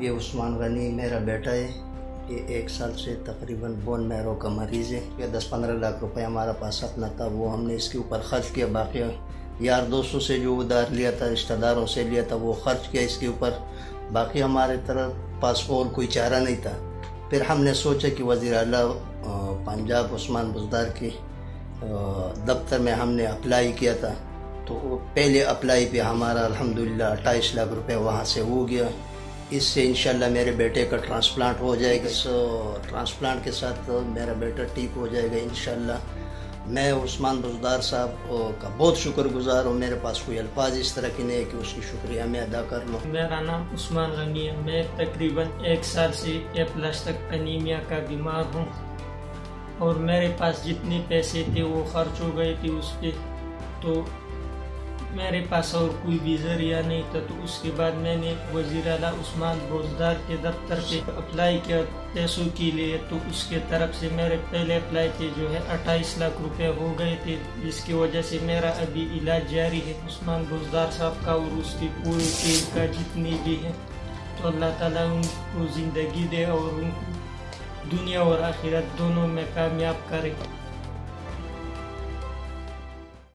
یہ عثمان غنی میرا بیٹا ہے. یہ 1 سال سے تقریباً بون میرو کا مریض ہے. 10-15 لاکھ روپے ہمارا پاس اپنا تھا، وہ ہم نے اس کے اوپر خرچ کیا. باقی یار دوستوں سے جو ادھار لیا تھا، رشتہ داروں سے لیا تھا، وہ خرچ کیا اس کے اوپر. باقی ہمارے طرف پاس اور کوئی چارہ نہیں تھا. پھر ہم نے سوچا کہ وزیر اعلیٰ پنجاب عثمان بزدار کے دفتر میں ہم نے اپلائی کیا تھا. تو پہلے اپلائی پہ ہمارا الحمدللہ 28 لاکھ روپے وہاں سے ہو گیا. اس سے انشاءاللہ میرے بیٹے کا ٹرانسپلانٹ ہو جائے گا. اس ٹرانسپلانٹ کے ساتھ میرا بیٹا ٹھیک ہو جائے گا انشاءاللہ. میں عثمان بزدار صاحب کا بہت شکر گزار ہوں. میرے پاس کوئی الفاظ اس طرح کی نہیں ہے کہ اس کی شکریہ میں ادا کر لوں. میرا نام عثمان غنی ہے. میں تقریباً 1 سال سے A+ تک انیمیا کا بیمار ہوں، اور میرے پاس جتنے پیسے تھے وہ خرچ ہو گئے تھے اس پہ. تو میرے پاس اور کوئی بھی ذریعہ نہیں تھا. تو اس کے بعد میں نے وزیر اعلیٰ عثمان بزدار کے دفتر پہ اپلائی کیا پیسوں کے لیے. تو اس کے طرف سے میرے پہلے اپلائی تھے جو ہے 28 لاکھ روپے ہو گئے تھے، جس کی وجہ سے میرا ابھی علاج جاری ہے عثمان بزدار صاحب کا اور اس کی پوری ٹیم کا جتنی بھی ہے. تو اللہ تعالیٰ ان کو زندگی دے اور ان کو دنیا اور آخرت دونوں میں کامیاب کرے.